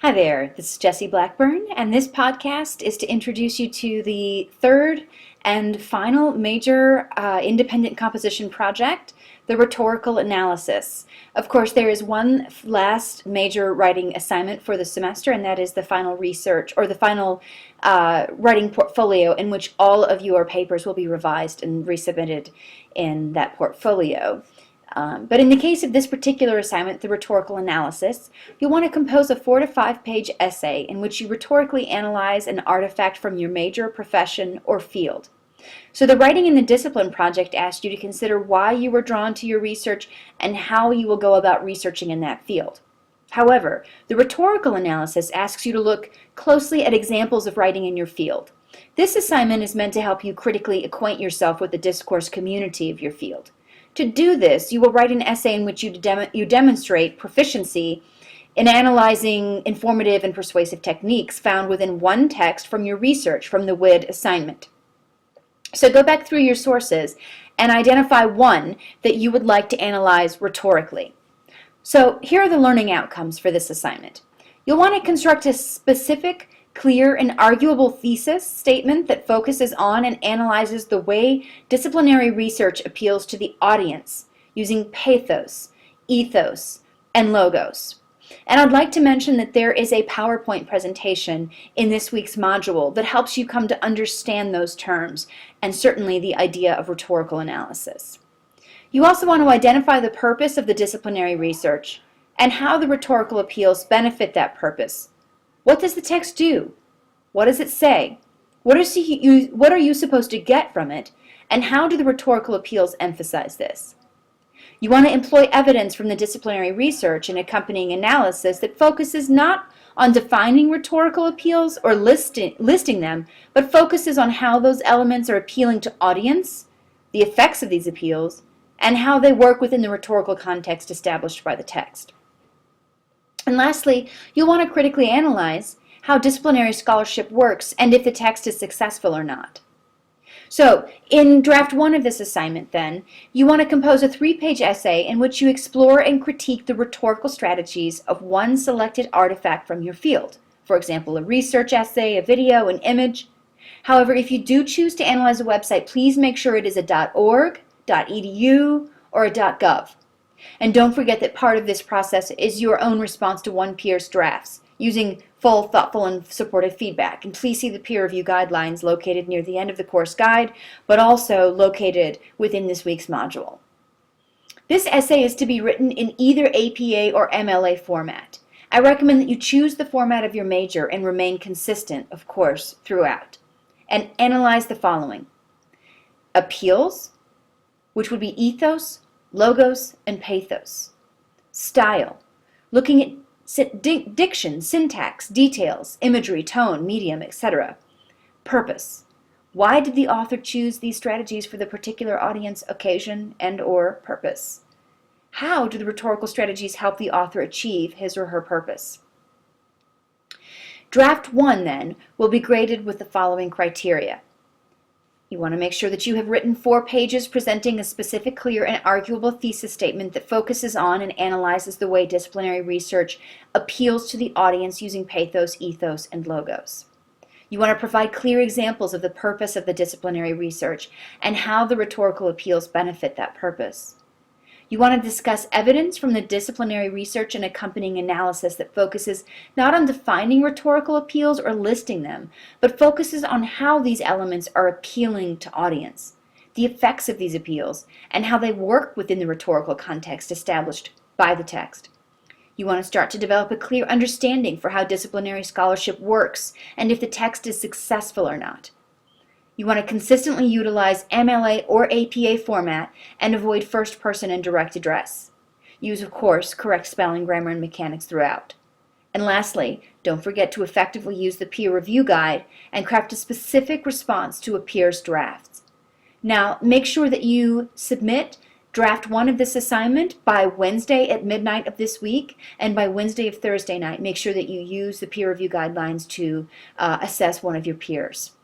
Hi there, this is Jessie Blackburn, and this podcast is to introduce you to the third and final major independent composition project, the rhetorical analysis. Of course, there is one last major writing assignment for the semester, and that is the final research or the final writing portfolio in which all of your papers will be revised and resubmitted in that portfolio. But in the case of this particular assignment, the rhetorical analysis, you'll want to compose a 4 to 5 page essay in which you rhetorically analyze an artifact from your major, profession, or field. So the Writing in the Discipline project asked you to consider why you were drawn to your research and how you will go about researching in that field. However, the rhetorical analysis asks you to look closely at examples of writing in your field. This assignment is meant to help you critically acquaint yourself with the discourse community of your field. To do this, you will write an essay in which you demonstrate proficiency in analyzing informative and persuasive techniques found within one text from your research from the WID assignment. So go back through your sources and identify one that you would like to analyze rhetorically. So here are the learning outcomes for this assignment. You'll want to construct a specific, clear, and arguable thesis statement that focuses on and analyzes the way disciplinary research appeals to the audience using pathos, ethos, and logos. And I'd like to mention that there is a PowerPoint presentation in this week's module that helps you come to understand those terms and certainly the idea of rhetorical analysis. You also want to identify the purpose of the disciplinary research and how the rhetorical appeals benefit that purpose. What does the text do? What does it say? What are you supposed to get from it? And how do the rhetorical appeals emphasize this? You want to employ evidence from the disciplinary research and accompanying analysis that focuses not on defining rhetorical appeals or listing them, but focuses on how those elements are appealing to audience, the effects of these appeals, and how they work within the rhetorical context established by the text. And lastly, you'll want to critically analyze how disciplinary scholarship works and if the text is successful or not. So, in draft 1 of this assignment then, you want to compose a 3-page essay in which you explore and critique the rhetorical strategies of one selected artifact from your field. For example, a research essay, a video, an image. However, if you do choose to analyze a website, please make sure it is a .org, .edu, or a .gov. And don't forget that part of this process is your own response to one peer's drafts, using full, thoughtful, and supportive feedback. And please see the peer review guidelines located near the end of the course guide, but also located within this week's module. This essay is to be written in either APA or MLA format. I recommend that you choose the format of your major and remain consistent, of course, throughout. And analyze the following: appeals, which would be ethos, logos, and pathos. Style, looking at diction, syntax, details, imagery, tone, medium, etc. Purpose, why did the author choose these strategies for the particular audience, occasion, and/or purpose? How do the rhetorical strategies help the author achieve his or her purpose? Draft 1, then, will be graded with the following criteria. You want to make sure that you have written 4 pages presenting a specific, clear, and arguable thesis statement that focuses on and analyzes the way disciplinary research appeals to the audience using pathos, ethos, and logos. You want to provide clear examples of the purpose of the disciplinary research and how the rhetorical appeals benefit that purpose. You want to discuss evidence from the disciplinary research and accompanying analysis that focuses not on defining rhetorical appeals or listing them, but focuses on how these elements are appealing to audience, the effects of these appeals, and how they work within the rhetorical context established by the text. You want to start to develop a clear understanding for how disciplinary scholarship works and if the text is successful or not. You want to consistently utilize MLA or APA format and avoid first person and direct address. Use, of course, correct spelling, grammar, and mechanics throughout. And lastly, don't forget to effectively use the peer review guide and craft a specific response to a peer's drafts. Now, make sure that you submit draft 1 of this assignment by Wednesday at midnight of this week, and by Wednesday of Thursday night, make sure that you use the peer review guidelines to assess one of your peers.